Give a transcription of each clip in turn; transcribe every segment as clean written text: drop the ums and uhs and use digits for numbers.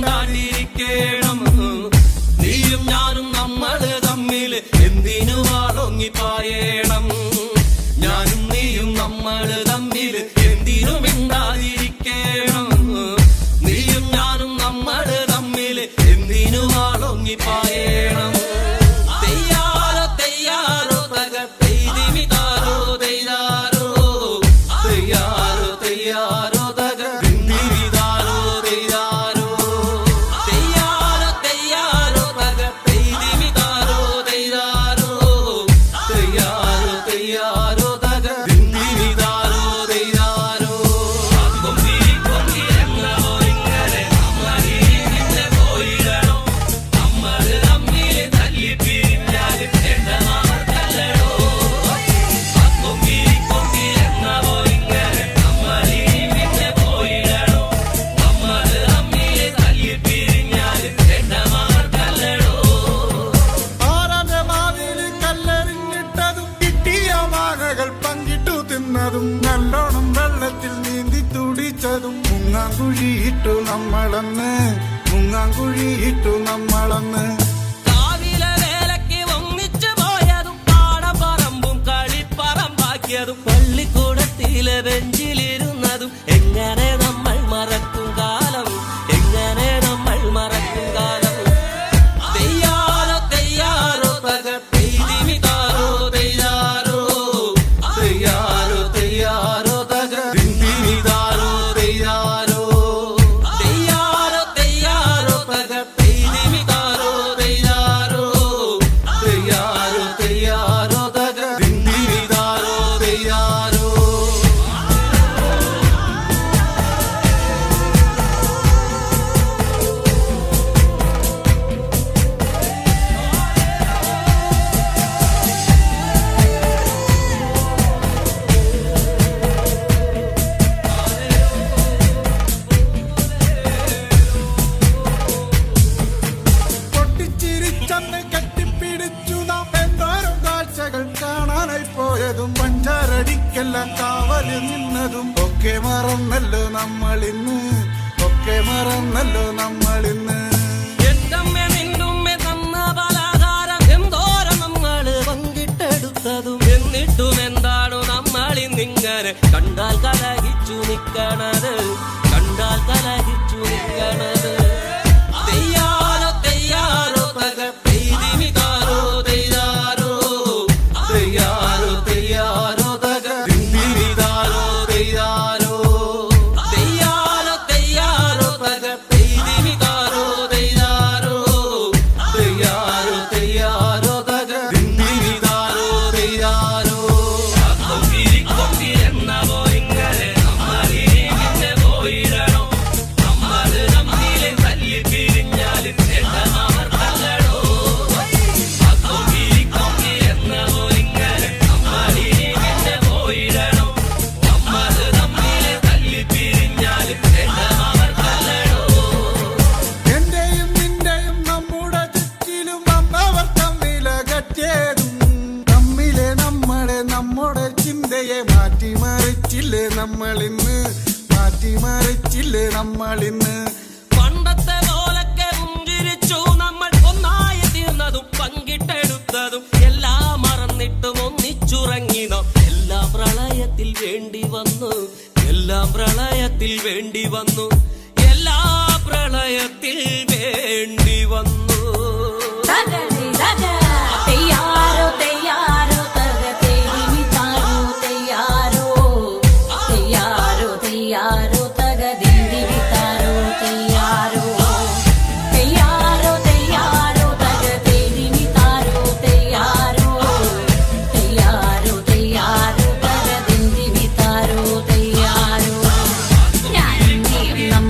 മിണ്ടാതിരിക്കണം. നീയും ഞാനും നമ്മള് തമ്മില് എന്തിനു വാളൊങ്ങിപ്പായണം. ഞാനും നീയും നമ്മള് തമ്മില് എന്തിനു മിണ്ടാതിരിക്കണം. നീയും ഞാനും നമ്മള് തമ്മില് എന്തിനു വാളൊങ്ങിപ്പായണം. തെയ്യാറോ തെയ്യാറോ തക തെയ്തിമി താരോ തെയ്യാറോ തെയ്യാറോ തെയ്യാറോ തക ദിന്ദിരി താരോ തെയ്യാറോ തെയ്യാറോ തെയ്യാറോ തക തെയ്തിമി താരോ തെയ്യാറോ തെയ്യാറോ തെയ്യാറോ തക ദിന്ദിരി താരോ തെയ്യാറോ. കൊന്തിരി കൊന്തിരെന്നോ ഇങ്ങനെ നമ്മളീ പിന്നെ പോയിടണം. നമ്മള് തമ്മില് തല്ലി പിരിഞ്ഞാല് എണ്ണമാർക്കല്ലടോ. കൊന്തിരി കൊന്തിരെന്നോ ഇങ്ങനെ നമ്മളീ പിന്നെ പോയിടണം. നമ്മള് തമ്മില് തല്ലി പിരിഞ്ഞാല് എണ്ണമാർക്കല്ലടോ. ആരാന്റെ മാവില് കല്ലെറിഞ്ഞിട്ടതും കിട്ടിയ മാങ്ങകൾ പങ്കിട്ടു തിന്നതും നല്ലോണം വെള്ളത്തിൽ നീന്തി തുടിച്ചതും മുങ്ങാങ്കുഴിയിട്ടു നമ്മളന്ന് മുങ്ങാങ്കുഴിയിട്ടു നമ്മളന്ന്. കാവിലെ വേലയ്ക്ക് ഒന്നിച്ചു പോയതും പാടപ്പറമ്പും കളിപ്പറമ്പാക്കിയതും പള്ളിക്കൂടത്തിലെ ബെഞ്ചിലിരുന്നതും എങ്ങനെ നമ്മൾ മറക്കും കാലം. എങ്ങനെ നമ്മൾ മറക്കും കാലം. തെയ്യാറോ തെയ്യാറോ തക തെയ്തിമി താരോ തെയ്യാറോ തെയ്യാറോ തെയ്യാറോ തക ദിന്ദിരി താരോ തെയ്യാറോ തെയ്യാറോ തെയ്യാറോ തക തെയ്തിമി താരോ തെയ്യാറോ തെയ്യാറോ തെയ്യാറോ തക ദിന്ദിരി താരോ തെയ്യാറോ. പൊട്ടിച്ചിരിച്ചന്ന് കെട്ടിപ്പിടിച്ചു നാം എന്തോരം കാഴ്ചകൾ കാണാനായി പോയതും പഞ്ചാരടിക്കെല്ലാം കാവല് നിന്നതും ഒക്കെ മറന്നല്ലോ നമ്മളിന്ന് ഒക്കെ മറന്നല്ലോ നമ്മളിന്ന്. എന്തമ്മ നിന്നുമ്മ തന്ന പലഹാരം എന്തോരം നമ്മള് പങ്കിട്ടെടുത്തതും എന്നിട്ടും എന്താണു നമ്മളിന്നിങ്ങനെ കണ്ടാൽ കലഹിച്ചു നിക്കണത്. കണ്ടാൽ കലഹിച്ചു നിക്കണത്. തെയ്യാറോ തെയ്യാറോ തക തെയ്തിമി താരോ തെയ്യാറോ തെയ്യാറോ തെയ്യാറോ തക ദിന്ദിരി താരോ തെയ്യാറോ തെയ്യാറോ തെയ്യാറോ തക തെയ്തിമി താരോ തെയ്യാറോ തെയ്യാറോ തെയ്യാറോ തക ദിന്ദിരി താരോ തെയ്യാറോ. കൊന്തിരി കൊന്തിരെന്നോ ഇങ്ങനെ നമ്മളീ പിന്നെ പോയിടണം. നമ്മള് തമ്മില് തല്ലി പിരിഞ്ഞാല് എണ്ണമാർക്കല്ലടോ. കൊന്തിരി കൊന്തിരെന്നോ ഇങ്ങനെ നമ്മളീ പിന്നെ പോയിടണം. നമ്മള് തമ്മില് തല്ലി പിരിഞ്ഞാല് എണ്ണമാർക്കല്ലടോ. എന്റെയും നിന്റെയും നമ്മുടെ ചുറ്റിലും വന്നവർ തമ്മിലകറ്റേതും തമ്മിലെ നമ്മളെ നമ്മുടെ ചിന്തയെ മാറ്റിമറിച്ചില്ലേ നമ്മളിന്ന് മാറ്റിമറിച്ചില്ലേ നമ്മളിന്ന്. പണ്ടത്തെ പോലൊക്കെ പുഞ്ചിരിച്ചു നമ്മൾ ഒന്നായി തീർന്നതും പങ്കിട്ടെടുത്തതും എല്ലാം മറന്നിട്ടും ഒന്നിച്ചുറങ്ങി നാം. എല്ലാം പ്രളയത്തിൽ വേണ്ടി വന്നു. എല്ലാം പ്രളയത്തിൽ വേണ്ടി വന്നു. എല്ലാ പ്രളയത്തിൽ വേണ്ടി വന്നു. തെയ്യാറോ തെയ്യാറോ തക തെയ്തിമി താരോ തെയ്യാറോ തെയ്യാറോ തെയ്യാറോ തക ദിന്ദിരി താരോ തെയ്യാറോ തെയ്യാറോ തെയ്യാറോ തക തെയ്തിമി താരോ തെയ്യാറോ തെയ്യാറോ തെയ്യാറോ തക ദിന്ദിരി താരോ തെയ്യാറോ. ഞാനും നീയും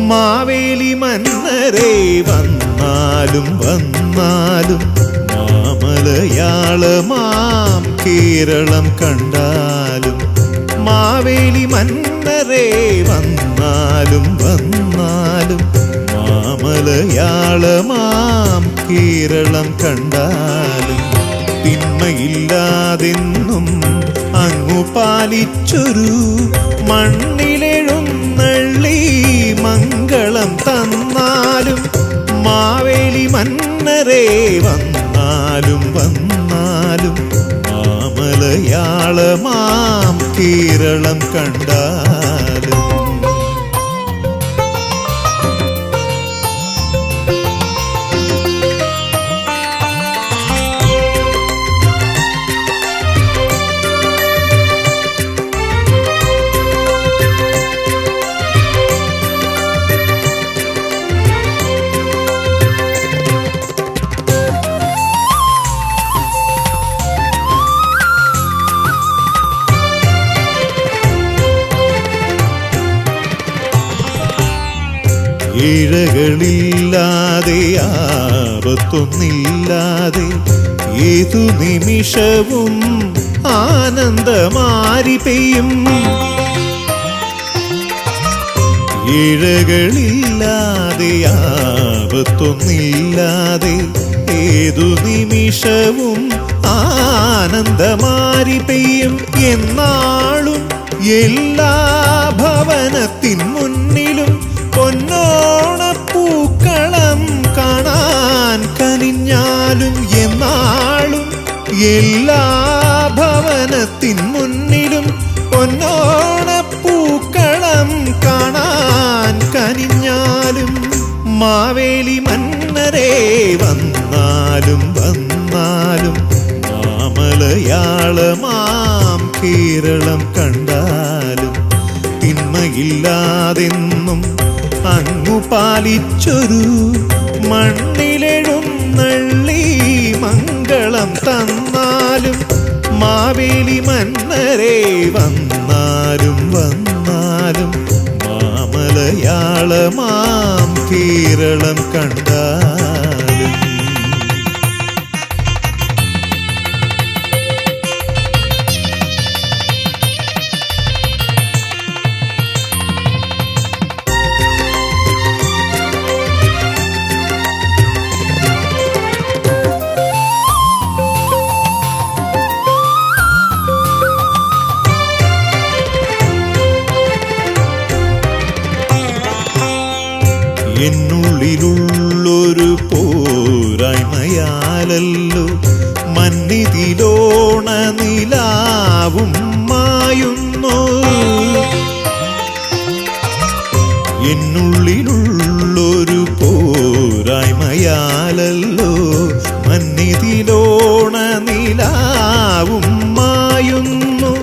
മാവേലി മന്നരേ വന്നാലും വന്നാലും മാമലയാളമാം കേരളം കണ്ടാലും മാവേലി മന്നരേ വന്നാലും വന്നാലും മാമലയാളമാം കേരളം കണ്ടാലും തിന്മയില്ലാതെന്നും അങ്ങു പാലിച്ചൊരു മണ്ണിലെഴുന്നള്ളി മംഗളം തന്നാലും മാവേലി മന്നരേ വന്നാലും വന്നാലും മാമലയാളമാം കേരളം കണ്ടാലും ഇഴകളില്ലാതെ ആപത്തൊന്നില്ലാതെ ഏതു നിമിഷവും ആനന്ദമാരി പെയ്യും ഇഴകളില്ലാതെ ആപത്തൊന്നില്ലാതെ ഏതു നിമിഷവും ആനന്ദമാരി പെയ്യും എന്നാളും എല്ലാ ഭവനത്തിൻ മുന്നിലും പൊന്നോണപ്പൂക്കളം കാണാൻ കനിഞ്ഞാലും എന്നാളും എല്ലാ ഭവനത്തിൻ മുന്നിലും പൊന്നോണപ്പൂക്കളം കാണാൻ കനിഞ്ഞാലും മാവേലി മന്നരേ വന്നാലും വന്നാലും മാമലയാളമാം കേരളം കണ്ടാലും തിന്മയില്ലാതെന്നും അങ്ങു പാലിച്ചൊരു മണ്ണിലെഴുന്നള്ളി മംഗളം തന്നാലും മാവേലി മന്നരേ വന്നാലും വന്നാലും മാമലയാളമാം കേരളം കണ്ടാലും എന്നുള്ളിലുള്ളൊരു പോരായ്മയാലല്ലോ മന്നിതിലോണ നിലാവും മായുന്നു എന്നുള്ളിലുള്ളൊരു പോരായ്മയാലല്ലോ മന്നിതിലോണ നിലാവും മായുന്നു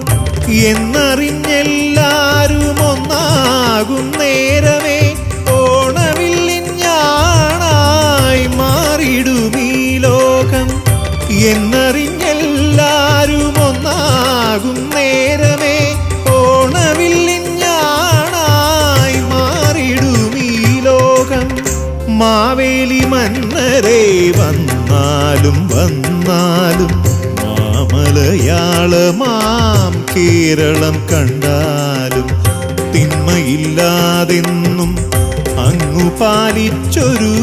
എന്നറിഞ്ഞെല്ലാരും ഒന്നാകും നേരമേ എന്നറിഞ്ഞെല്ലാരും ഒന്നാകും നേരമേ ഓണവില്ലിഞ്ഞാണായി മാറിടും ഈ ലോകം മാവേലി മന്നരേ വന്നാലും വന്നാലും മാമലയാളമാം കേരളം കണ്ടാലും തിന്മയില്ലാതെന്നും അങ്ങു പാലിച്ചൊരു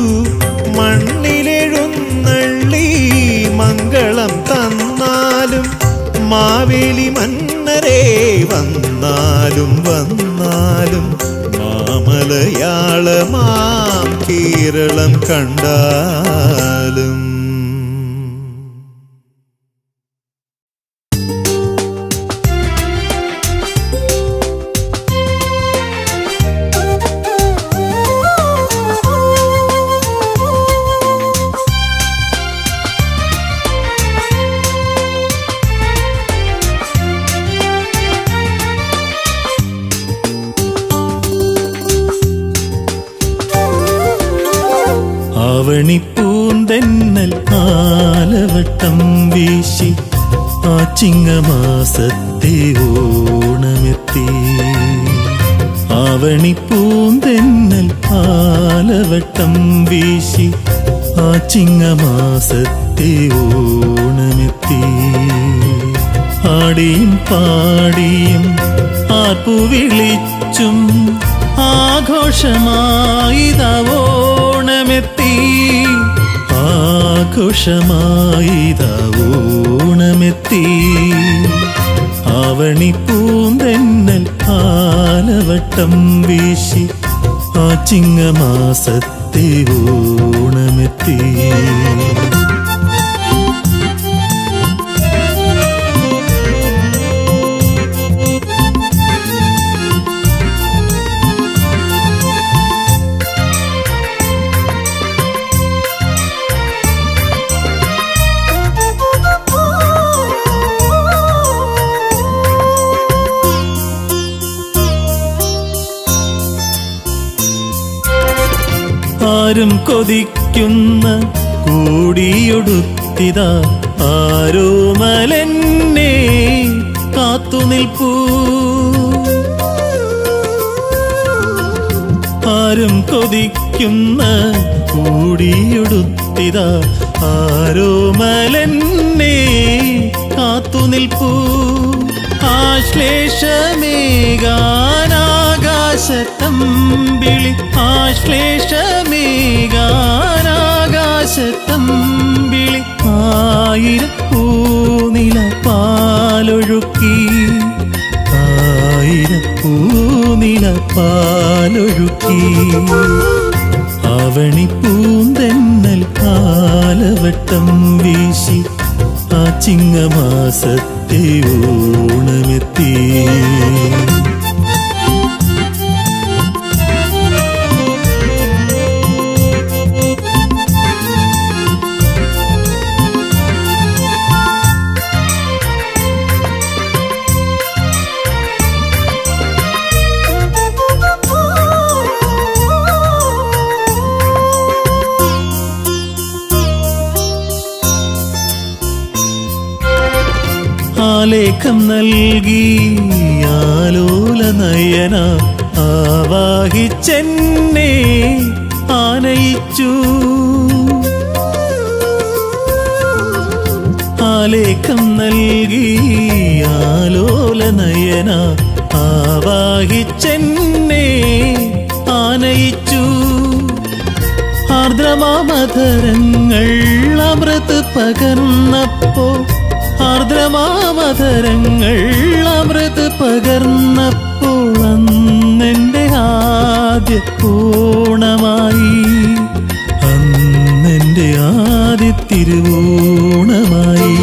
മണ്ണിലെഴുന്നള്ളി മംഗളം തന്നാലും മാവേലി മന്നരേ വന്നാലും വന്നാലും മാമലയാളമാം കേരളം കണ്ടാലും. ആവണിപ്പൂന്തെന്നൽ ആലവട്ടം വീശി ആ ചിങ്ങമാസത്തെ ഓണമെത്തി. ആവണിപ്പൂന്തെന്നൽ ആലവട്ടം വീശി ആ ചിങ്ങമാസത്തെ ഓണമെത്തി. ആടിയും പാടിയും ആർപ്പു വിളിച്ചും ആഘോഷമായിതവോണമെത്തി. ആഘോഷമായിതവോണമെത്തി. ആവണിപ്പൂന്തെന്നൽ ആലവട്ടം വീശി ആ ചിങ്ങമാസത്തെ ഓണമെത്തി. ആരും കൊതിക്കുന്ന കൂടിയൊടുത്തിതാ ആരോമലെന്നെ കാത്തുനിൽപ്പൂ. ആരും കൊതിക്കുന്ന കൂടിയൊടുത്തിതാ ആരോമലെന്നെ കാത്തുനിൽപ്പൂ. ആശ്ലേഷമേകാനാകാശത്തമ്പിളി ആശ്ലേഷമേകാനാകാശത്തമ്പിളി ആയിരപ്പൂനില പാലൊഴുക്കി. ആയിരപ്പൂനില പാലൊഴുക്കി. ആവണിപ്പൂന്തെന്നൽ ആലവട്ടം വീശി ആ ചിങ്ങമാസത്തെ ഓണമെത്തി. ആലേഖം നൽകി ആലോല നയന ആവാഹിച്ചെന്നെ ആനയിച്ചു. ആലേഖം നൽകി ആലോല നയന ആവാഹിച്ചെന്നെ ആനയിച്ചു. ആർദ്രമാമധരങ്ങൾ അമൃത് പകർന്നപ്പോൾ ആർദ്രമാമധരങ്ങൾ അമൃത് പകർന്നപ്പോൾ അന്നെൻ്റെ ആദ്യ ഓണമായി. അന്നെൻ്റെ ആദ്യ തിരുവോണമായി.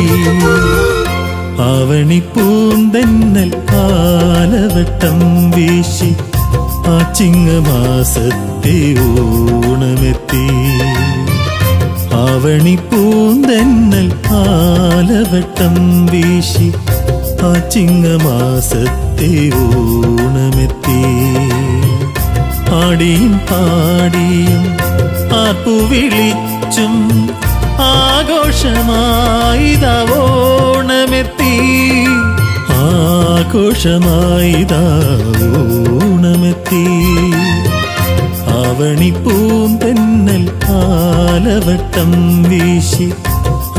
ആവണിപ്പൂന്തെന്നൽ ആലവട്ടം വീശി ആ ചിങ്ങമാസത്തെ ഓണമെത്തി. ആവണിപ്പൂന്തെന്നൽ ആലവട്ടം വീശി ആ ചിങ്ങമാസത്തെ ഓണമെത്തി. ആടിയും പാടിയും ആർപ്പു വിളിച്ചും ആഘോഷമായിതവോണമെത്തി. ആഘോഷമായിതവോണമെത്തി. ആവണിപ്പൂന്തെന്നൽ ആലവട്ടം വീശി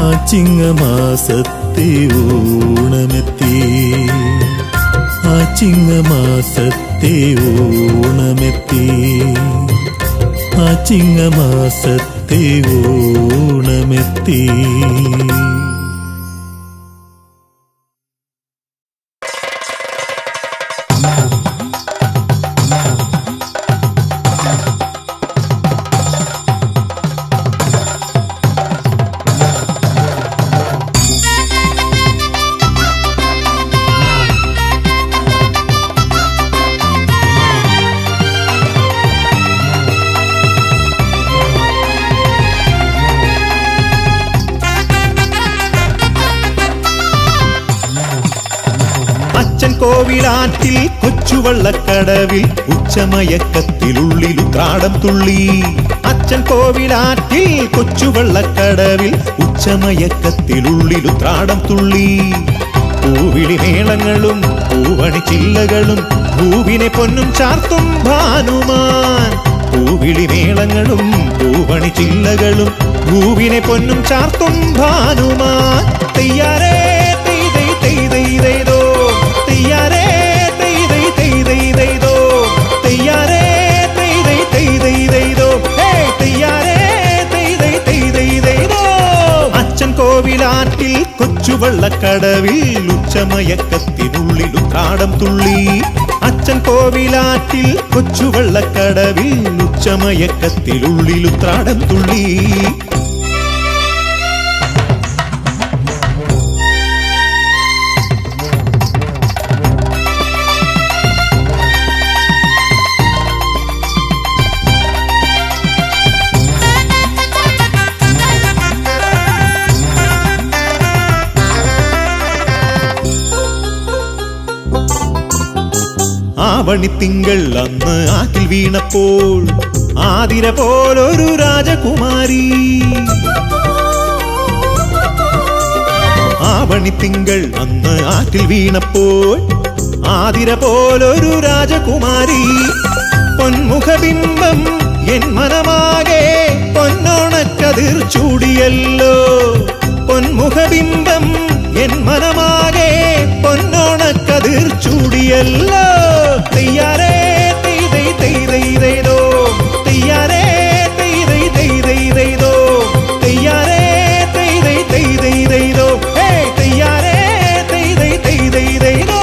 ആ ചിങ്ങമാസത്തെ ഓണമെത്തി. ആ ചിങ്ങമാസത്തെ ഓണമെത്തി. ആ ചിങ്ങമാസത്തെ ഓണമെത്തി. കോവിലാറ്റിൽ കൊച്ചുവള്ളക്കടവിൽ ഉച്ചമയക്കത്തിലുള്ളിലുത്രാടം തുള്ളി. അച്ഛൻ കോവിലാറ്റിൽ കൊച്ചുവള്ളക്കടവിൽ ഉച്ചമയക്കത്തിലുള്ളിലുത്രാടം തുള്ളി. പൂവിളി മേളങ്ങളും പൂവണി ചില്ലകളും പൂവിനെ പൊന്നും ചാർത്തും ഭാനുമാൻ. പൂവിളി മേളങ്ങളും പൂവണി ചില്ലകളും പൂവിനെ പൊന്നും ചാർത്തും ഭാനുമാൻ. തെയ്യാരേ തെയ്തൈ തെയ്തൈതോ, തെയ്യാരേ തെയ്തൈ തെയ്തൈതോ, തെയ്യാരേ തെയ്തൈ തെയ്തൈതോ, തെയ്യാരേ തെയ്തൈ തെയ്തൈതോ. അച്ഛൻ കോവിലാറ്റിൽ കൊച്ചുവള്ളക്കടവിൽ ഉച്ചമയക്കത്തിനുള്ളിലുത്രാടം തുള്ളി. അച്ഛൻ കോവിലാറ്റിൽ കൊച്ചുവള്ളക്കടവിൽ ഉച്ചമയക്കത്തിലുള്ളിലുത്രാടം തുള്ളി. ആവണിത്തിങ്കൾ അന്ന് ആറ്റിൽ വീണപ്പോൾ ആതിര പോലൊരു രാജകുമാരി. ആവണിത്തിങ്കൾ അന്ന് ആറ്റിൽ വീണപ്പോൾ ആതിര പോലൊരു രാജകുമാരി. പൊന്മുഖബിംബം എൻ മനമാകെ പൊന്നോണക്കതിർ ചൂടിയല്ലോ. പൊന്മുഖബിംബം എൻ മനമാകെ പൊന്നോണക്കതിർ ചൂടിയല്ലോ. തെയ്യാരേ തെയ്തൈ തെയ്തൈതോ, തെയ്യാരേ തെയ്തൈ തെയ്തൈതോ, തെയ്യാരേ തെയ്തൈ തെയ്തൈതോ, തെയ്യാരേ തെയ്തൈ തെയ്തൈതോ.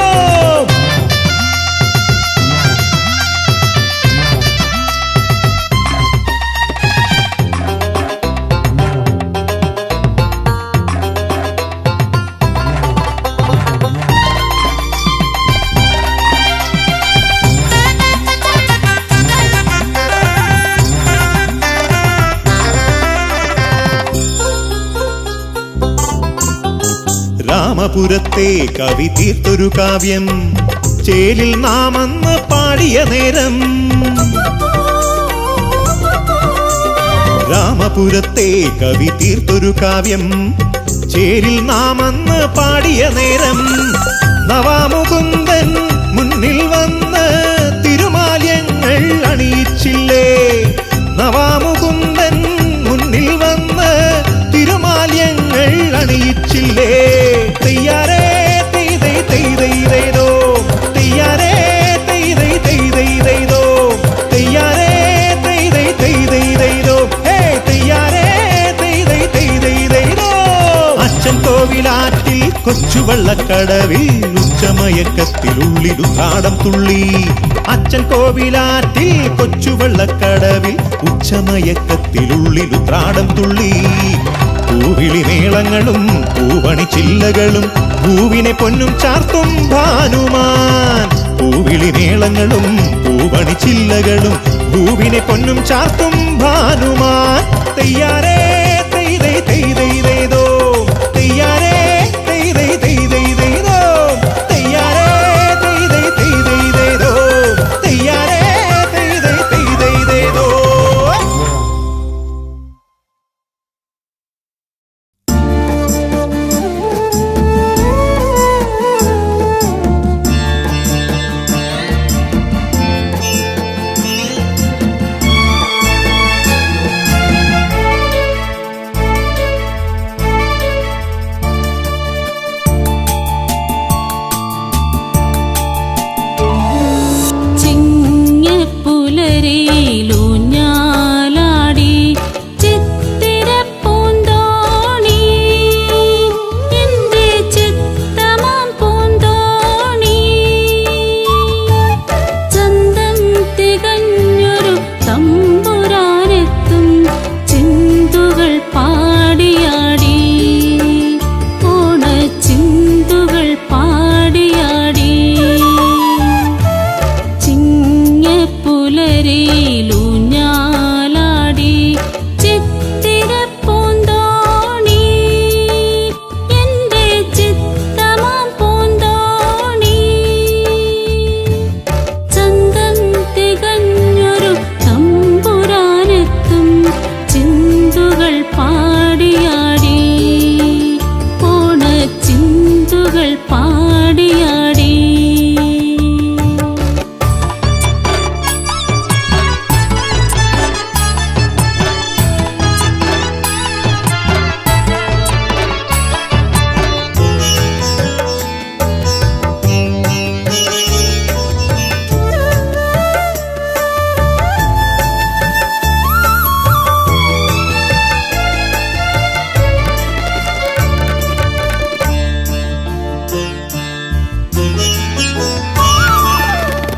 രാമപുരത്തെ കവി തീർത്തൊരു കാവ്യം ചേലിൽ നാമന്ന് പാടിയ നേരം. രാമപുരത്തെ കവി തീർത്തൊരു കാവ്യം ചേലിൽ നാമന്ന് പാടിയ നേരം. നവാമുകുന്ദൻ മുന്നിൽ വന്ന് തിരുമാല്യങ്ങൾ അണിയിച്ചില്ലേ. നവാമുകുന്ദൻ മുന്നിൽ വന്ന് തിരുമാല്യങ്ങൾ അണിയിച്ചില്ലേ. തെയ്യാരേ തെയ്തൈ തെയ്തൈതോ, തെയ്യാരേ തെയ്തൈ തെയ്തൈതോ, തെയ്യാരേ തെയ്തൈ തെയ്തൈതോ, തെയ്യാരേ തെയ്തൈ തെയ്തൈതോ. അച്ഛൻ കോവിലാറ്റിൽ കൊച്ചുവള്ളക്കടവിൽ ഉച്ചമയക്കത്തിലുള്ളിലുത്രാടം തുള്ളി. അച്ഛൻ കോവിലാറ്റിൽ കൊച്ചുവള്ളക്കടവിൽ ഉച്ചമയക്കത്തിലുള്ളിലുത്രാടം തുള്ളി. പൂവിളി മേളങ്ങളും പൂവണി ചില്ലകളും പൂവിനെ പൊന്നും ചാർത്തും ഭാനുമാൻ. പൂവിളി മേളങ്ങളും പൂവണി ചില്ലകളും പൂവിനെ പൊന്നും ചാർത്തും ഭാനുമാൻ. തെയ്യാരേ തെയ്തൈ തെയ്തൈതോ, തെയ്യാരേ തെയ്തൈ തെയ്തൈതോ, തെയ്യാരേ തെയ്തൈ തെയ്തൈതോ, തെയ്യാരേ തെയ്തൈ തെയ്തൈതോ.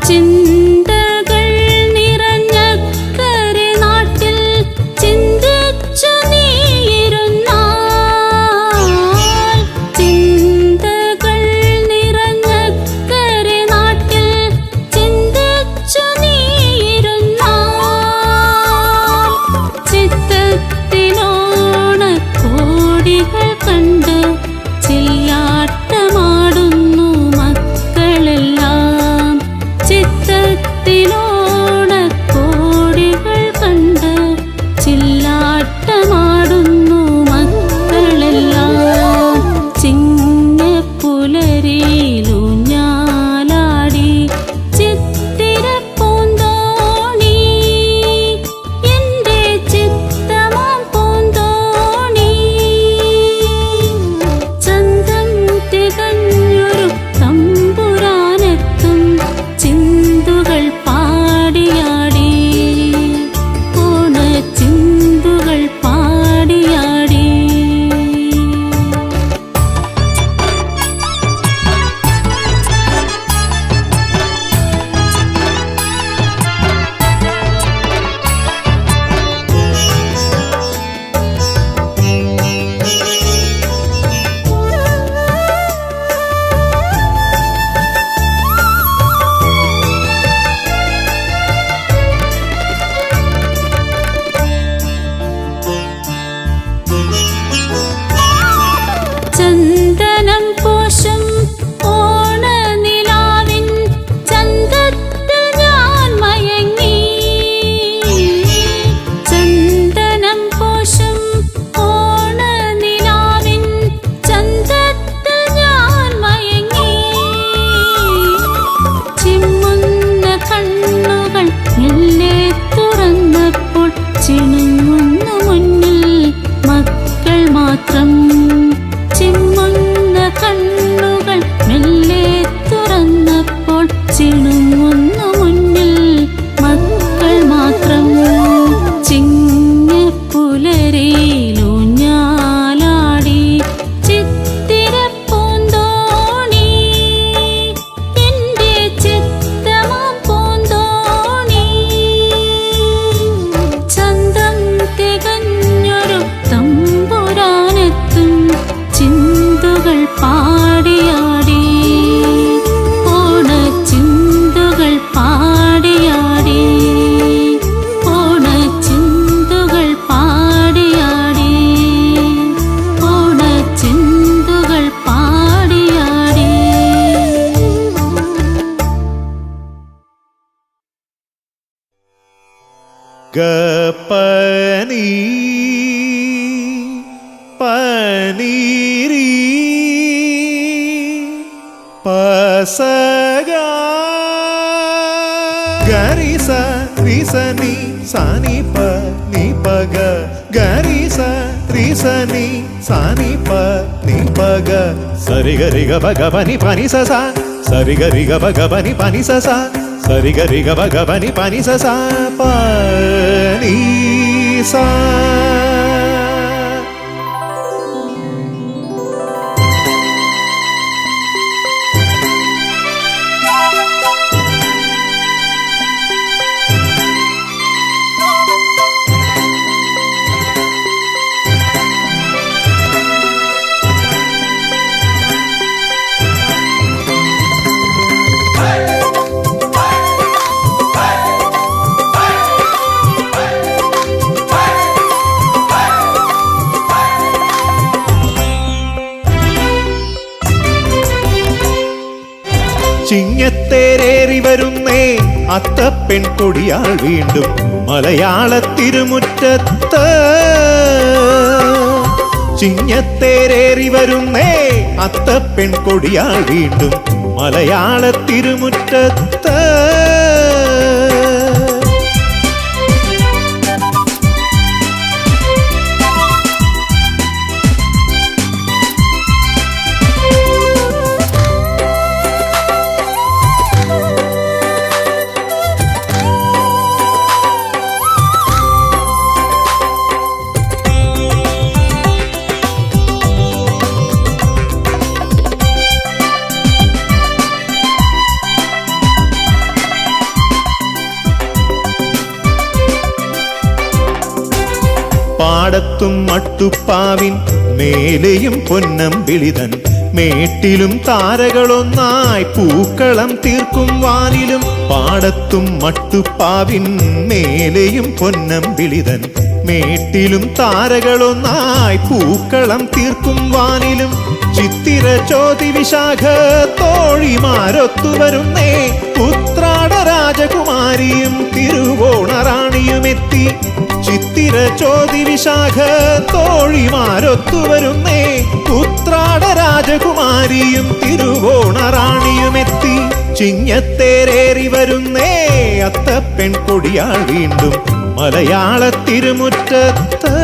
ചിന്തകൾ നിറഞ്ഞക്കരെ നാട്ടിൽ ചിന്തിച്ചു നീയിരുന്നാൽ ചിന്തകൾ നിറഞ്ഞക്കരെ നാട്ടിൽ ചിന്തിച്ചു നീയിരുന്നാൽ ചിത്തത്തിലോണക്കോടികൾ കണ്ട് ചില്ലാട്ടമാടുന്നു മക്കളെല്ലാം ചിത്തത്തിലോണക്കോടികൾ കണ്ട് ചില്ലാട്ടമാടുന്നു മക്കളെല്ലാം ചിങ്ങപ്പുലരിയിലൂഞ്ഞാലാടി ചിത്തിരപ്പൂന്തോണി എന്റെ ചിത്തമാം പൂന്തോണി ചന്തം തികഞ്ഞൊരു തമ്പുരാനെത്തും ചിന്തുകൾ പാടിയാടി ഓണച്ചിന്തുകൾ പാടിയാടി ചന്ദനം പൂശും ഓണനിലാവിൻ ചന്തത്തിൽ ഞാൻ മയങ്ങി ചന്ദനം പൂശും ഓണനിലാവിൻ ചന്തത്തിൽ ഞാൻ മയങ്ങി ചിമ്മുന്ന കണ്ണുകൾ മെല്ലെ തുറന്നപ്പോൾ ചിണുങ്ങുന്നു മുന്നിൽ മക്കൾ മാത്രം ചിമ്മുന്ന കണ്ണുകൾ മെല്ലെ തുറന്നപ്പോൾ ചിണുങ്ങുന്നു മുന്നിൽ മക്കൾ മാത്രം ചിങ്ങപ്പുലരിയിലൂഞ്ഞാലാടി ചിത്തിരപ്പൂന്തോണി എന്റെ ചിത്തമാം പൂന്തോണി ചന്തം തികഞ്ഞൊരു തമ്പുരാനെത്തും ചിന്തുകൾ പാടിയാടി ഓണച്ചിന്തുകൾ പാടിയാടി ഓണച്ചിന്തുകൾ പാടിയാടി ഓണച്ചിന്തുകൾ പാടിയാടി ഗപ്പനി പനീരി പസഗ ഗരിസ റിസനി സാനി പ നി പഗ ഗരിസ റിസനി സാനി പ നി പഗ സരി ഗരി ഗ ഭഗ പനി പനി സസ സരി ഗരി ഗ ഭഗ പനി പനി സസ സരി ഗരി ഗ ഭഗ പനി പനി സസ പനി സ ചിങ്ങത്തേരേറി വരുന്നേ അത്തപ്പെൺ കൊടിയാൾ വീണ്ടും മലയാള തിരുമുറ്റത്ത് ചിങ്ങത്തേരേറി വരുന്നേ അത്തപ്പെൺ കൊടിയാൾ വീണ്ടും മലയാള തിരുമുറ്റത്ത് പാടത്തും മട്ടുപ്പാവിൻ മേലെയും പൊന്നമ്പിളിതൻ മേട്ടിലും താരകളൊന്നായി പൂക്കളം തീർക്കും വാനിലും. പാടത്തും മട്ടുപ്പാവിൻ മേലെയും പൊന്നമ്പിളിതൻ മേട്ടിലും താരകളൊന്നായി പൂക്കളം തീർക്കും വാനിലും. ചിത്തിര ചോതി വിശാഖ തോഴിമാരൊത്തുവരുന്നേ, ഉത്രാട രാജകുമാരിയും തിരുവോണറാണിയുമെത്തി. ചിത്തിര ചോതി വിശാഖ തോഴിമാരൊത്തുവരുന്നേ, ഉത്രാട രാജകുമാരിയും തിരുവോണറാണിയുമെത്തി. ചിങ്ങത്തേരേറി വരുന്നേ അത്തപ്പെൺ കൊടിയാൾ വീണ്ടും മലയാള തിരുമുറ്റത്ത്.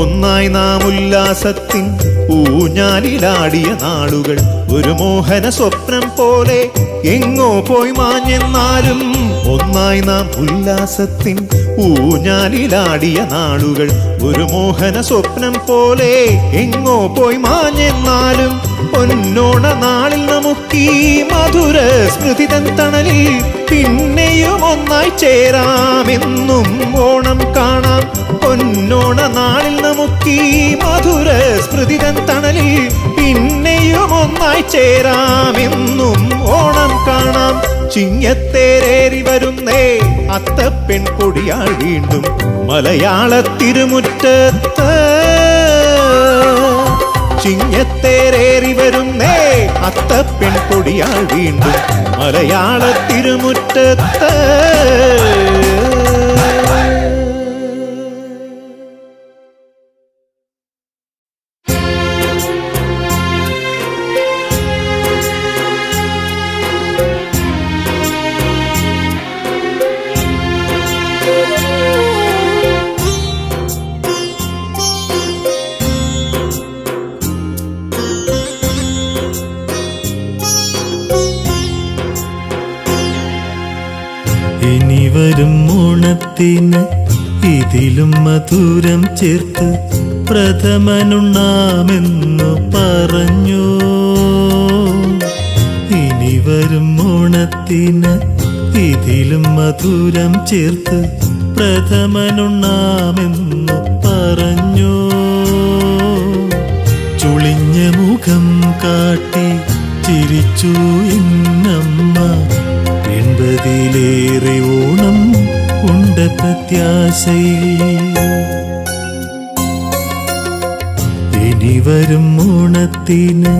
ഒന്നായി നാം ഉല്ലാസത്തിൻ ഊഞ്ഞാലിലാടിയ നാളുകൾ ഒരു മോഹന സ്വപ്നം പോലെ എങ്ങോ പോയി മാഞ്ഞെന്നാലും. ഒന്നായി നാം ഉല്ലാസത്തിൻ ഊഞ്ഞാലിലാടിയ നാളുകൾ ഒരു മോഹന സ്വപ്നം പോലെ എങ്ങോ പോയി മാഞ്ഞെന്നാലും. പൊന്നോണ നാളിൽ നമുക്കീ മധുര സ്മൃതിതൻ തണലിൽ പിന്നെയും ഒന്നായി ചേരാമെന്നും ഓണം കാണാം. പൊന്നോണ നാളിൽ നമുക്കീ മധുര സ്മൃതിതൻ തണലിൽ പിന്നെയും ഒന്നായി ചേരാമെന്നും ഓണം കാണാം. ചിങ്ങത്തേരേറി വരുന്നേ അത്തപ്പെൺ കൊടിയാൾ വീണ്ടും മലയാള തിരുമുറ്റത്ത്. ചിങ്ങത്തേരേറി വരുന്നേ അത്തപ്പെൺ കൊടിയാൾ വീണ്ടും മലയാള തിരുമുറ്റത്ത്. ഇനി വരും ഓണത്തിന് ഇതിലും മധുരം ചേർത്ത് പ്രഥമനുണ്ണാമെന്നു പറഞ്ഞു. ഇനി വരും ഓണത്തിന് ഇതിലും മധുരം ചേർത്ത് പ്രഥമനുണ്ണാമെന്നു പറഞ്ഞു. ചുളിഞ്ഞ മുഖം കാട്ടി ചിരിച്ചു എന്നമ്മ. 80-ലേറെ ഓണം ഉണ്ട പ്രത്യാശയിൽ. ഇനി വരും ഓണത്തിന്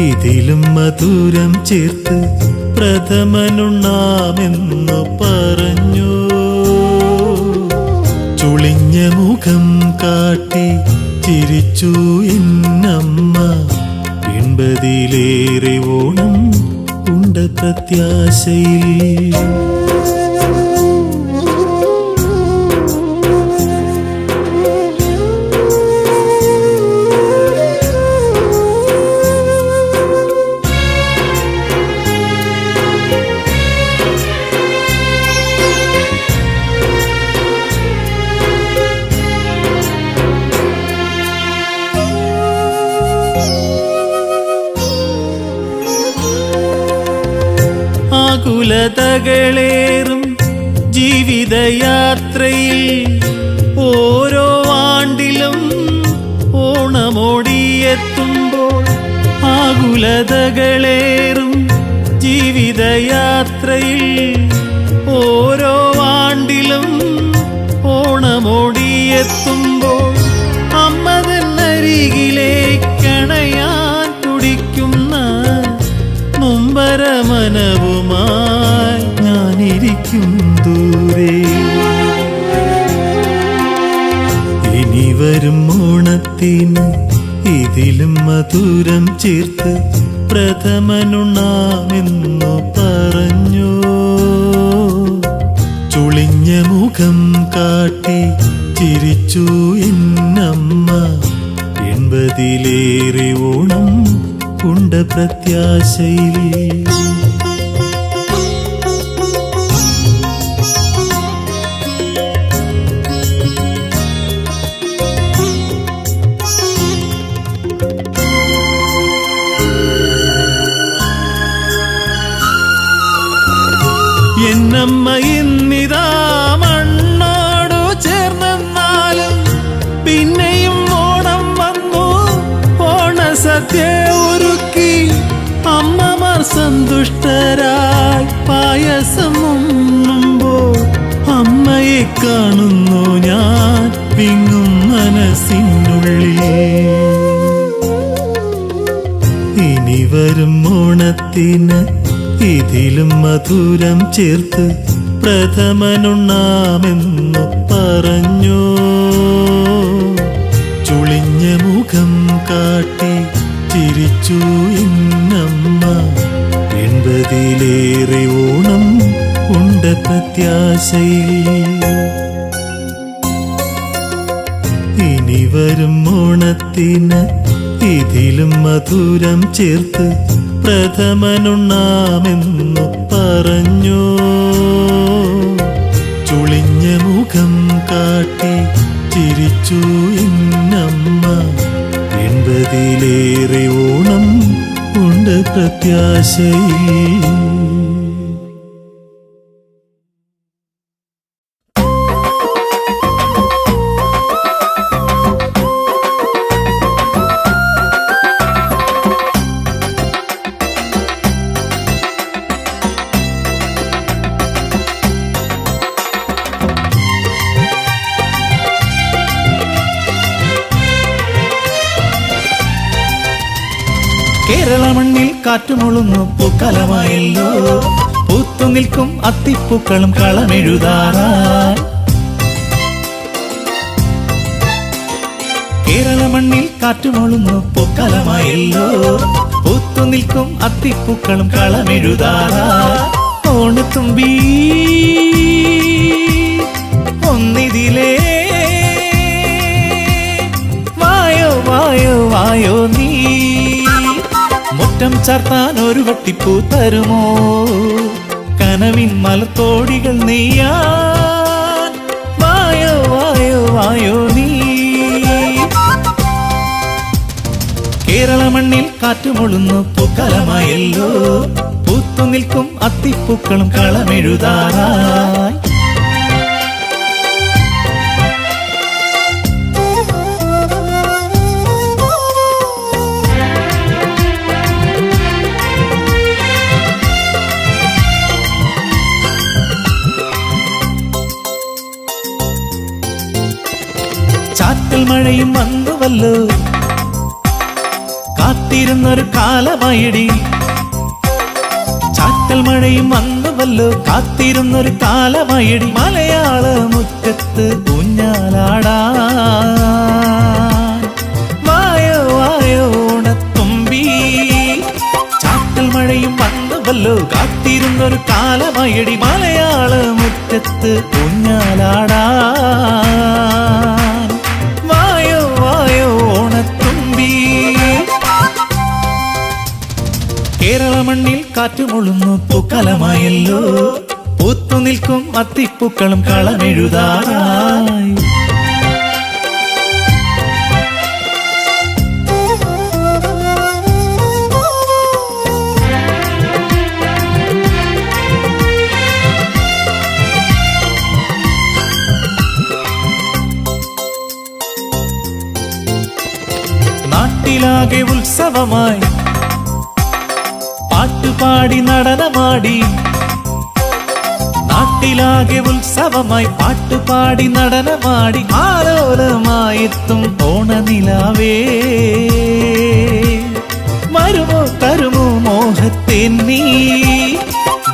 ഇതിലും മധുരം ചേർത്ത് പ്രഥമനുണ്ണാമെന്നു പറഞ്ഞു. ചുളിഞ്ഞ മുഖം കാട്ടി ചിരിച്ചു എന്നമ്മ. 80-ലേറെ ഓണം ഉണ്ട പ്രത്യാശയിൽ. ആകുലതകളേറും ജീവിതയാത്രയിൽ ഓരോ ആണ്ടിലും ഓണമോടിയെത്തുമ്പോൾ. ആകുലതകളേറും ജീവിതയാത്രയിൽ ഓരോ ആണ്ടിലും ഓണമോടിയെത്തുമ്പോൾ. അമ്മതന്നരികിലേക്കണയാൻ തുടിക്കുന്ന നൊമ്പരമനവുമായി ഞാനിരിക്കും ദൂരെ. ഇനി വരും ഓണത്തിന് ഇതിലും മധുരം ചേർത്ത് പ്രഥമനുണ്ണാമെന്നു പറഞ്ഞു. മുഖം കാട്ടി ചിരിച്ചു എന്നമ്മ. 80-ലേറെ ഓണം കൊണ്ട പ്രത്യാശയിൽ എന്നമ്മ ഇന്നിതാ മണ്ണോടു ചേർന്നെന്നാലും പിന്നെയും ഓണം വന്നു. ഓണസദ്യ ഒരുക്കി അമ്മമാർ സന്തുഷ്ടരായി പായസം ഉണ്ണുമ്പോൾ അമ്മയെ കാണുന്നു ഞാൻ വിങ്ങും മനസ്സിനുള്ളിൽ. ഇനി വരും ഓണത്തിന് ഇതിലും മധുരം ചേർത്ത് പ്രഥമനുണ്ണാമെന്നു പറഞ്ഞു. ചുളിഞ്ഞ മുഖം കാട്ടി ചിരിച്ചു എന്നമ്മ. 80-ലേറെ ഓണം കൊണ്ട പ്രത്യാശയിൽ. ഇനി വരും ഓണത്തിന് ഇതിലും മധുരം ചേർത്ത് പ്രഥമനുണ്ണാമെന്നു പറഞ്ഞു. ചുളിഞ്ഞ മുഖം കാട്ടി ചിരിച്ചു എന്നമ്മ. 80-ലേറെ ഓണം ഉണ്ട് പ്രത്യാശയിൽ. കേരള മണ്ണിൽ കാറ്റുമൊളുന്നു പൂക്കാലമായല്ലോ. പൂത്തു നിൽക്കും അത്തിപ്പൂക്കളും കളമെഴുതാറായി. കേരള മണ്ണിൽ കാറ്റുമൊളുന്നു പൂക്കാലമായല്ലോ. പൂത്തു നിൽക്കും അത്തിപ്പൂക്കളും കളമെഴുതാറായി. ഓണത്തുമ്പി ഒന്നിതിലേ വായോ വായോ വായോ നീ. മുറ്റം ചാർത്താൻ ഒരു വട്ടിപ്പൂ തരുമോ? കനവിൻ മലത്തോടികൾ നെയ്യാൻ വായോ വായോ വായോ നീ. കേരള മണ്ണിൽ കാറ്റുമൊളുന്നു പൂക്കാലമായല്ലോ. പൂത്തു നിൽക്കും അത്തിപ്പൂക്കളും കളമെഴുതാറായി. ചാറ്റൽ മഴയും വന്നുവല്ലോ. കാത്തിരുന്നൊരു കാലമായിടി. ചാറ്റൽ മഴയും വന്നുവല്ലോ. കാത്തിരുന്നൊരു കാലമായിടി. മലയാള മുറ്റത്ത് ഊഞ്ഞാലാടാൻ വായോ വായോ ഓണത്തുമ്പി. ചാറ്റൽ മഴയും വന്നുവല്ലോ. കാത്തിരുന്നൊരു കാലമായിടി. മലയാള മുറ്റത്ത് ഊഞ്ഞാലാടാൻ വായോ വായോ ഓണത്തുമ്പി. കേരള മണ്ണിൽ കാറ്റുമൊളുന്നു പൂക്കാലമായല്ലോ. പൂത്തു നിൽക്കും അത്തിപ്പൂക്കളും കളമെഴുതാറായി. നാട്ടിലാകെ ഉത്സവമായി പാട്ടുപാടി നടനമാടി. നാട്ടിലാകെ ഉത്സവമായി പാട്ടുപാടി നടനമാടി. ആലോലമായെത്തും ഓണനിലാവേ വരുമോ തരുമോ മോഹത്തെ നീ.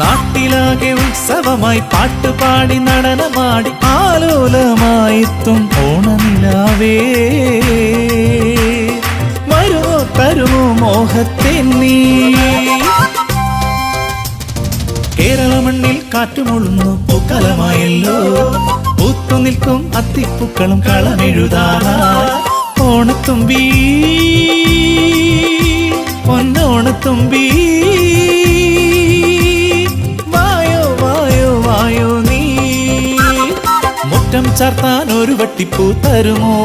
നാട്ടിലാകെ ഉത്സവമായി പാട്ടുപാടി നടനമാടി. ആലോലമായെത്തും ഓണനിലാവേ വരുമോ തരുമോ മോഹത്തെ നീ. കേരള മണ്ണിൽ കാറ്റുമൊള്ളുന്നു പൂക്കലമായല്ലോ. പൂത്തു നിൽക്കും അത്തിപ്പൂക്കളും കളമെഴുതാറായി. ഓണത്തുമ്പി പൊന്നോണത്തുമ്പി വായോ വായോ വായോ നീ. മുറ്റം ചാർത്താൻ ഒരു വട്ടിപ്പൂ തരുമോ?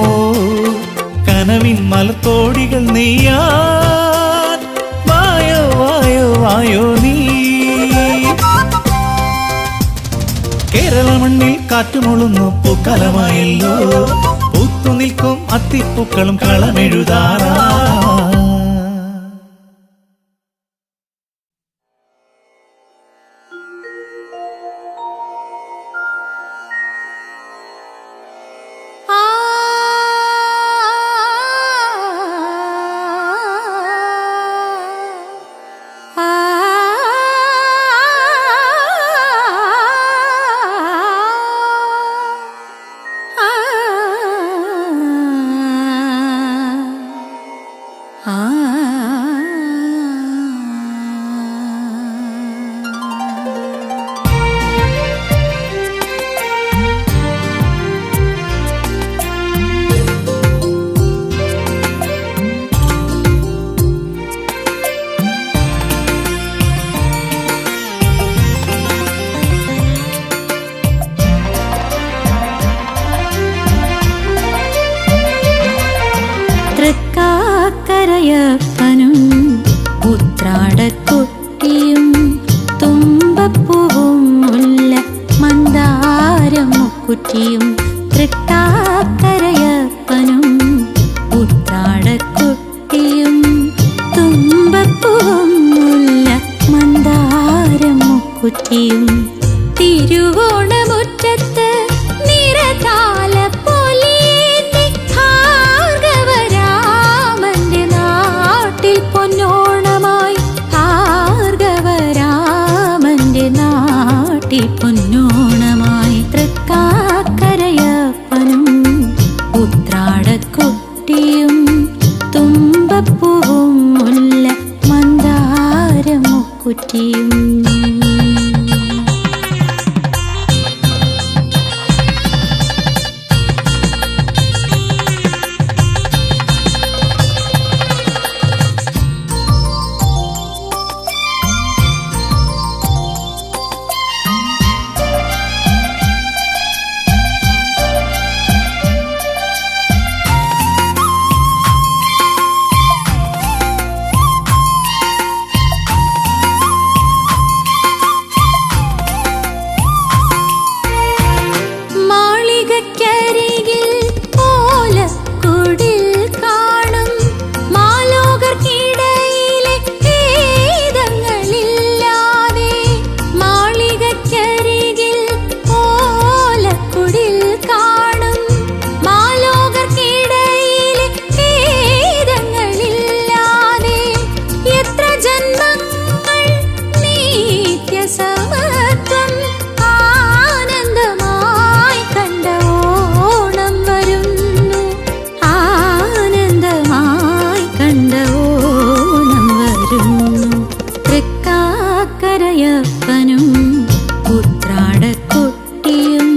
കനവിൻ മലത്തോടികൾ നെയ്യാൻ വായോ വായോ വായോ നീ. കേരള മണ്ണിൽ കാറ്റുമൊള്ളുന്നു പൂക്കലമായല്ലോ. പൂത്തു നിൽക്കും അത്തിപ്പൂക്കളും കളമെഴുതാറാ. തൃക്കാക്കരയപ്പനും ഉത്രാടക്കുട്ടിയും തുമ്പപ്പൂവും മുല്ല മന്ദാരം മുക്കുറ്റിയും. തൃക്കാക്കരയപ്പനും ഉത്രാടക്കുട്ടിയും തുമ്പപ്പൂവും മുല്ല മന്ദാരം മുക്കുറ്റിയും. തിരുവോണമുറ്റത്ത് നിറതാല പൊലിയേന്തി ഭാർഗവരാമന്റെ നാട്ടിൽ പൊന്നോണമായി. ഭാർഗവരാമന്റെ നാട്ടിൽ പൊന്നോണമായി. തൃക്കാക്കരയപ്പനും ഉത്രാടക്കുട്ടിയും തുമ്പപ്പൂവും മുല്ല മന്ദാരം മുക്കുറ്റിയും. തൃക്കാക്കരയപ്പനും ഉത്രാടക്കുട്ടിയും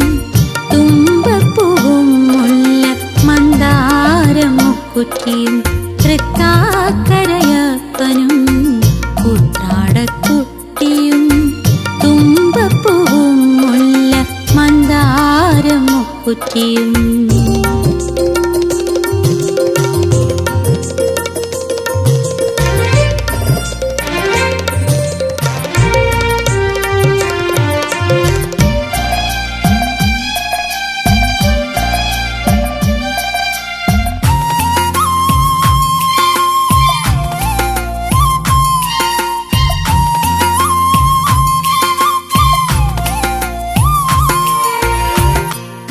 തുമ്പപ്പൂവും മുല്ല മന്ദാരം മുക്കുറ്റിയും. തൃക്കാക്കരയപ്പനും ഉത്രാടക്കുട്ടിയും തുമ്പപ്പൂവും മുല്ല മന്ദാരം മുക്കുറ്റിയും.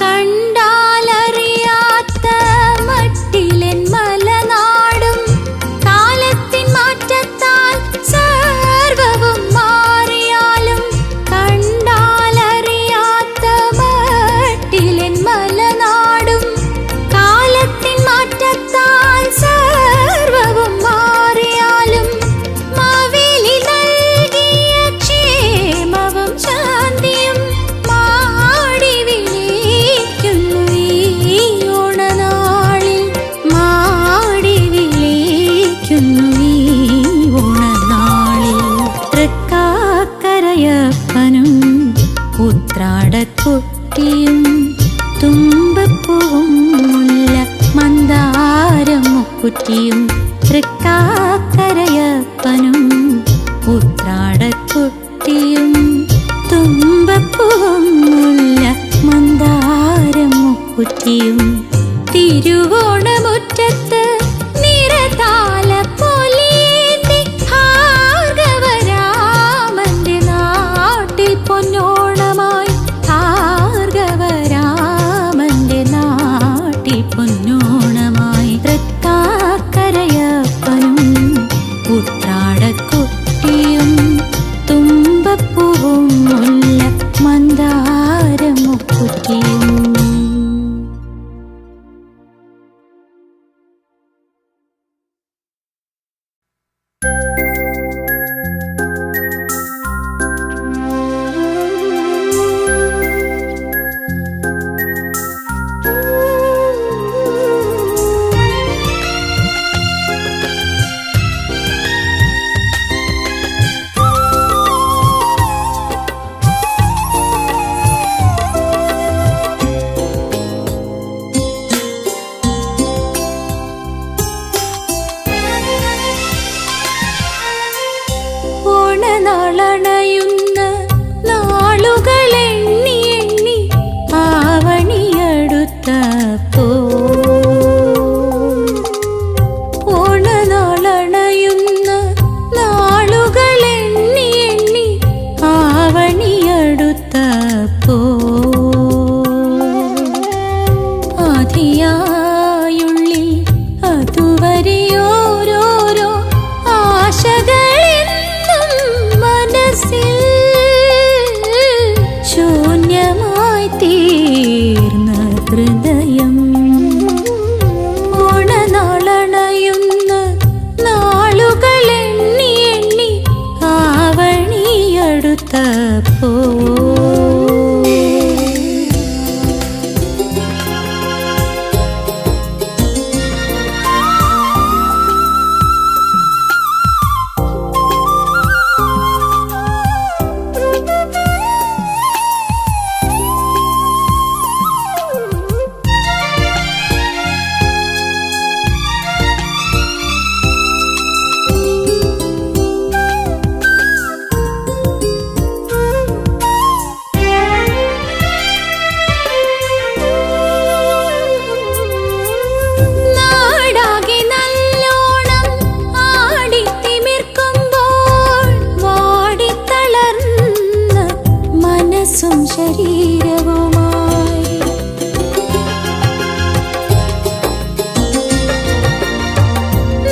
കണ്ടാല മുല്ലക്കുട്ടിയും തുമ്പപ്പൂവും മുല്ല മന്ദാരമുക്കുറ്റിയും. ഓണനാളണയുന്ന നാളുകളെണ്ണി എണ്ണി ആവണിയടുത്തപ്പോൾ, ഓണനാളണയുന്ന നാളുകളെണ്ണി എണ്ണി ആവണിയടുത്തപ്പോൾ, ആധിയായുള്ളിൽ അതുവരെ ഓരോരോ ആശകളെന്നും മനസ്സിൽ ശൂന്യമായി തീർന്ന ഹൃദയം. ഓണനാളണയുന്ന നാളുകളെണ്ണി എണ്ണി ആവണിയടുത്തപ്പോൾ, നാടാകെ നല്ലോണം ആടിത്തിമിർക്കുമ്പോൾ വാടിത്തളർന്ന മനസ്സും ശരീരവുമായി,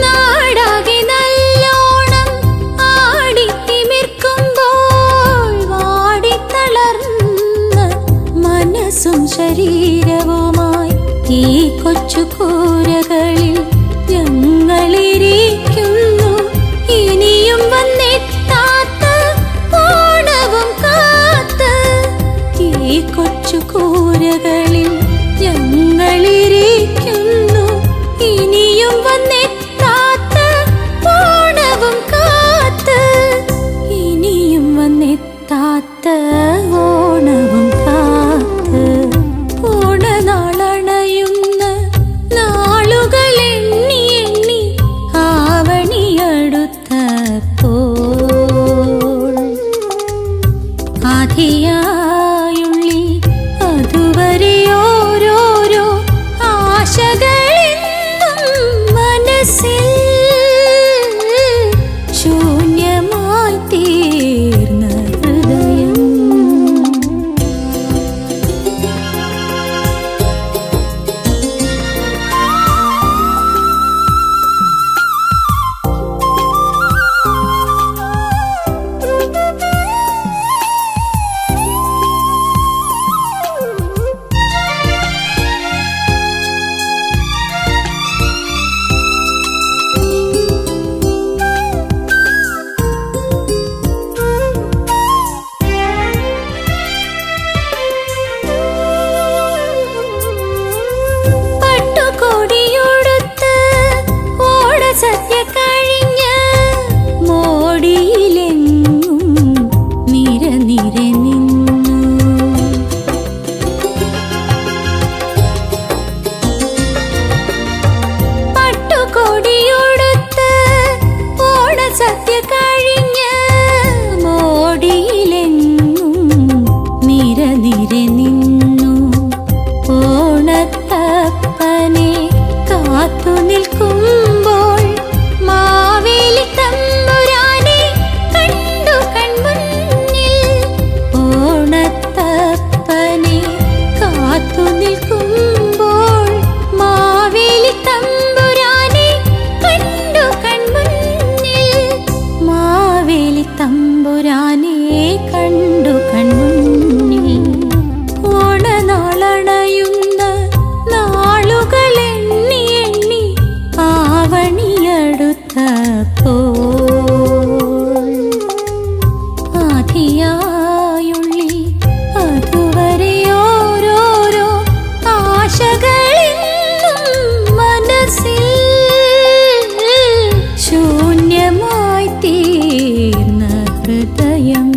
നാടാകെ നല്ലോണം ആടിത്തിമിർക്കുമ്പോൾ വാടിത്തളർന്ന മനസ്സും ശരീരവുമായി ഈ കൊച്ചു കൂരകളിൽ ഞങ്ങളിരിക്കുന്നു. ഇനിയും വന്നെത്താത്ത ഓണവും കാത്ത്, ഈ കൊച്ചു കൂരകളിൽ ഞങ്ങളിരിക്കുന്നു. ഇനിയും വന്നെത്താത്ത ഓണവും കാത്ത്, ഇനിയും വന്നെത്താത്ത ഓണവും കാത്ത്. ഓണനാളണയുന്ന തമ്പുരാനെ കണ്ടു കൺമുന്നിൽ ഓണനാളണയുന്ന നാളുകൾ എണ്ണി എണ്ണി ആവണിയടുത്തപ്പോൾ ആധിയായുള്ളിൽ അതുവരെ ഓരോരോ ആശകളിന്നും മനസ്സിൽ ശൂന്യമായി തീർന്ന ഹൃദയം.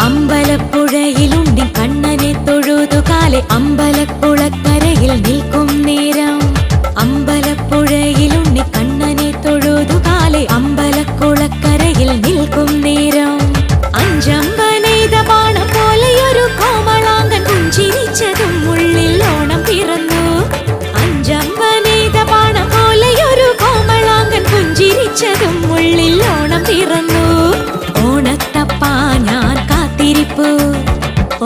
അമ്പലപ്പുഴയിലുണ്ടി കണ്ണനെ തൊഴുതുകാലെ അമ്പലക്കുളക്കരയിൽ നിൽക്കും നേരം. അമ്പലപ്പുഴയിലുണ്ടി കണ്ണനെ തൊഴുതുകാലെ അമ്പലക്കുളക്കരയിൽ നിൽക്കും നേരം. അഞ്ചമ്പനെയ്ത ബാണം പോലെയൊരു കോമളാങ്കൻ പുഞ്ചിരിച്ചതും ഉള്ളിൽ ഓണം പിറന്നു. അഞ്ചമ്പനെയ്ത ബാണം പോലെയൊരു കോമളാങ്കൻ പുഞ്ചിരിച്ചതും ഉള്ളിൽ ഓണം പിറന്നു. ഓണത്തപ്പാ ഞാൻ കാത്തിരിപ്പു,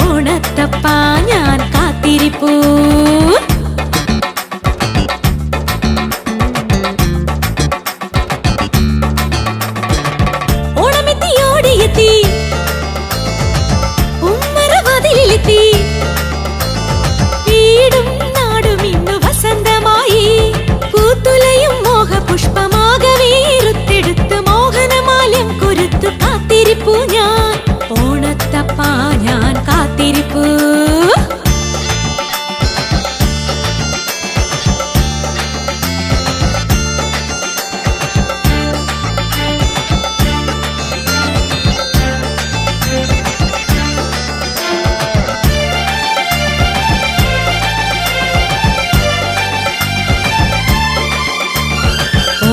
ഓണത്തപ്പാ ഞാൻ കാത്തിരിപ്പു. ഓണമെത്തി ഓടിയെത്തി ഉമ്മറവാതിലെത്തി വീടും നാടും ഇന്നു വസന്തമായി. പൂത്തുലയും മോഹപുഷ്പമാകവേ റുത്തെടുത്ത് മോഹനമാല്യം കൊരുത്തു കാത്തിരിപ്പു ഞാൻ. ഓണത്തപ്പാ ഞാൻ കാത്തിരിപ്പു.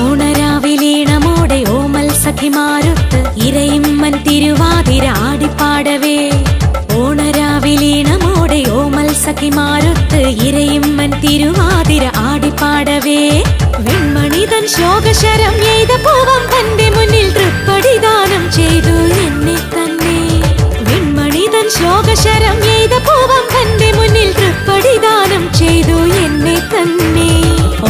ഓണരാവിലീണമോടെ ഓമൽ സഖിമാരൊത്ത് ഇരയിമ്മൻ തിരുവാതിര ആടിപ്പാടവേ. ഓണരാവിലീണമോടെ ഓമൽ സഖിമാരൊത്ത് ഇരയിമ്മൻ തിരുവാതിര ആടിപ്പാടവേ. വെൺമണിതൻ ശോകശരം എയ്ത പൂവം തന്റെ മുന്നിൽ തൃപ്പടിദാനം ചെയ്തു എന്നെ തന്നെ. വെൺമണിതൻ ശോകശരം എയ്ത പൂവം തന്റെ മുന്നിൽ തൃപ്പടിദാനം ചെയ്തു എന്നെ തന്നെ.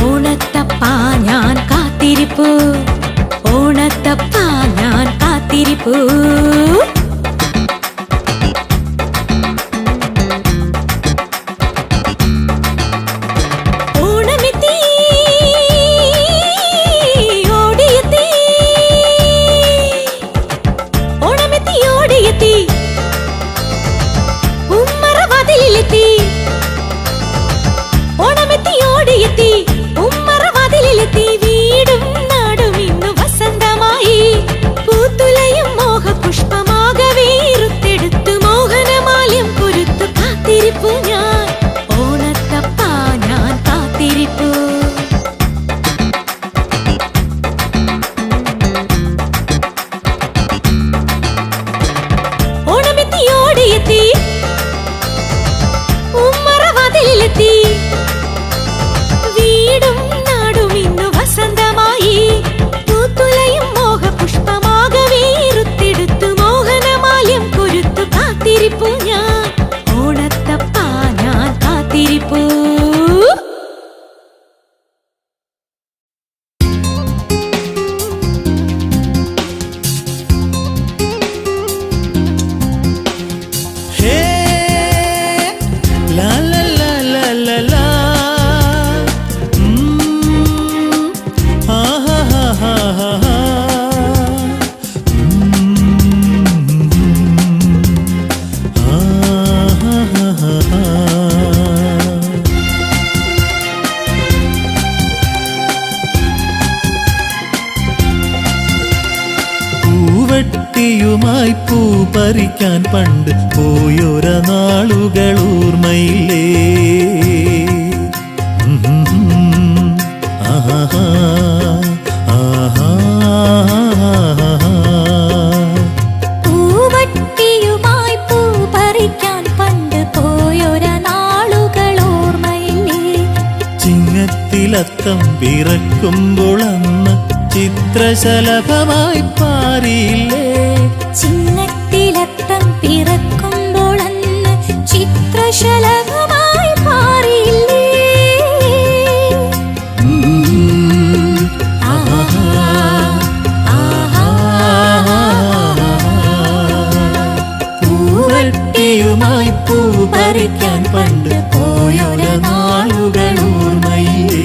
ഓണത്തപ്പാ ഞാൻ കാത്തിരിപ്പു, ഓണത്തപ്പാ ഞാൻ കാത്തിരിപ്പു. ഓണമെത്തി ഓടിയെത്തി, ഓണമെത്തി ഓടിയെത്തി ഉമ്മറവാതിലെത്തി. ഓണമെത്തി ഓടിയെത്തി ഉമ്മറവാതിലെത്തി വീടും നാടും ഇന്നു വസന്തമായി. പൂത്തുലയും മോഹപുഷ്പമാക പൂവട്ടിയുമായി പൂ പറിക്കാൻ പണ്ട് പോയൊര നാളുകൾ ഓർമ്മയില്ലേ? ആഹാ ആഹാ പൂവട്ടിയുമായി പൂ പറിക്കാൻ പണ്ട് പോയൊര നാളുകൾ ഓർമ്മയില്ലേ? ചിങ്ങത്തിലത്തം പിറക്കുമ്പോൾ അന്ന് ചിത്രശലഭമായി പാറിയില്ലേ? ചിങ്ങത്തിലത്തം പിറക്കുമ്പോൾ അന്ന് ചിത്രശലഭമായി പാറിയില്ലേ? ആഹാ ആഹാ പൂവട്ടിയുമായി പൂ പറിക്കാൻ പണ്ട് പോയൊര നാളുകൾ ഓർമ്മയില്ലേ?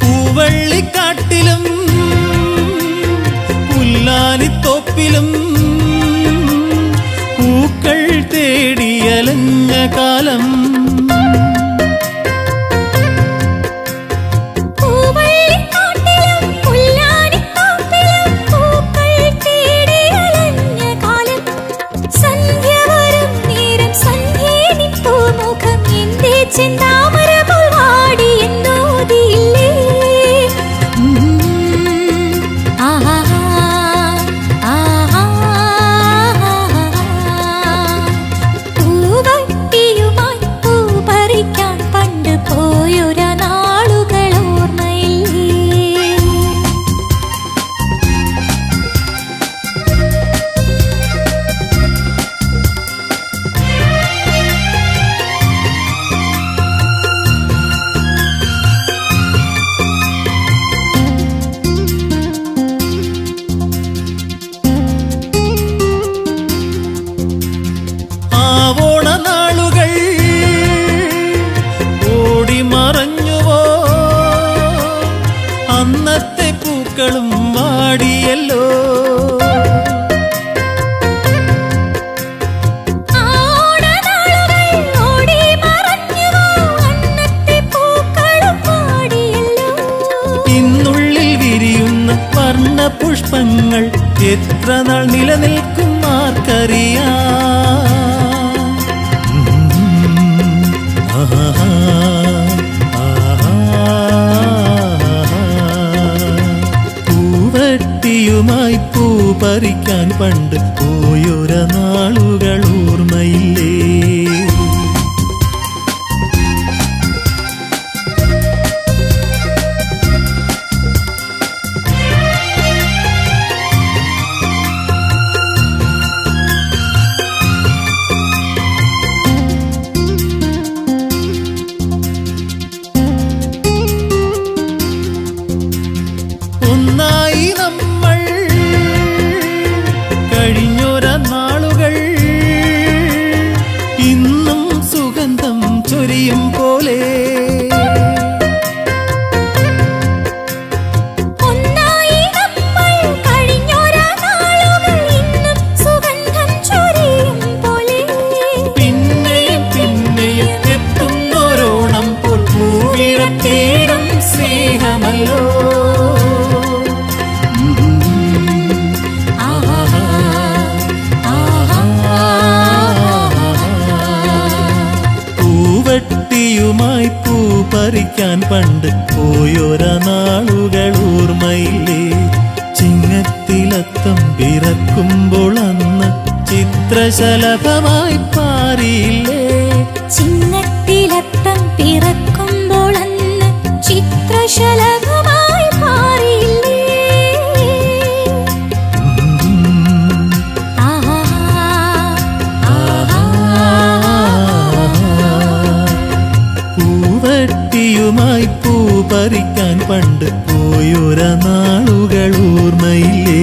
പൂവള്ളിക്കാട്ടിലും പുല്ലാനിത്തോപ്പിലും പൂക്കൾ തേടിയലഞ്ഞ കാലം. പൂവള്ളിക്കാട്ടിലും പുല്ലാനിത്തോപ്പിലും പൂക്കൾ തേടിയലഞ്ഞ കാലം. സന്ധ്യ വരും നേരം സന്ധ്യേ നിൻ പൂമുഖം എന്റെ ചെന്താമര പോൽ വാടി എന്നോതിയില്ലേ? ആഹാ ആഹാ പൂവട്ടിയുമായി പൂ പറിക്കാൻ പണ്ട് പോയൊര നാളുകൾ ഓർമ്മയില്ലേ? ആവോണ നാളുകൾ ഓടി മറഞ്ഞുവോ? അന്നത്തെ പൂക്കളും വാടിയല്ലോ. ഓണനാളുകൾ ഓടി മറഞ്ഞുവോ? അന്നത്തെ പൂക്കളും വാടിയല്ലോ. ഇന്നുള്ളിൽ വിരിയുന്ന വർണ്ണ പുഷ്പങ്ങൾ എത്ര നാൾ നിലനിൽക്കും ആർക്കറിയാം? ആഹാ ആഹാ പൂവട്ടിയുമായി പൂ പറിക്കാൻ പണ്ട് പോയൊര നാളുകൾ ഓർമ്മയില്ലേ? ഒന്നായി നമ്മൾ കഴിഞ്ഞൊര നാളുകൾ ഇന്നും സുഗന്ധം ചൊരിയും പോലെ. ഒന്നായി നമ്മൾ കഴിഞ്ഞൊര നാളുകൾ ഇന്നും സുഗന്ധം ചൊരിയും പോലെ. പിന്നെയും പിന്നെയും എത്തുന്നോരോണം പോൽ പൂവിടത്തേടും സ്നേഹമല്ലോ. ആഹാ ആഹാ പൂവട്ടിയുമായി പൂ പറിക്കാൻ പണ്ട് പോയൊര നാളുകൾ ഓർമ്മയില്ലേ? ചിങ്ങത്തിലത്തം പിറക്കുമ്പോൾ അന്ന് ചിത്രശലഭമായി പാറിയില്ലേ? ചിങ്ങത്തിലത്തം പിറക്കുമ്പോൾ അന്ന് ചിത്രശലഭമായി പാറിയില്ലേ? ആഹാ ആഹാ പൂവട്ടിയുമായി പൂ പറിക്കാൻ പണ്ട് പോയൊര നാളുകൾ ഓർമ്മയില്ലേ?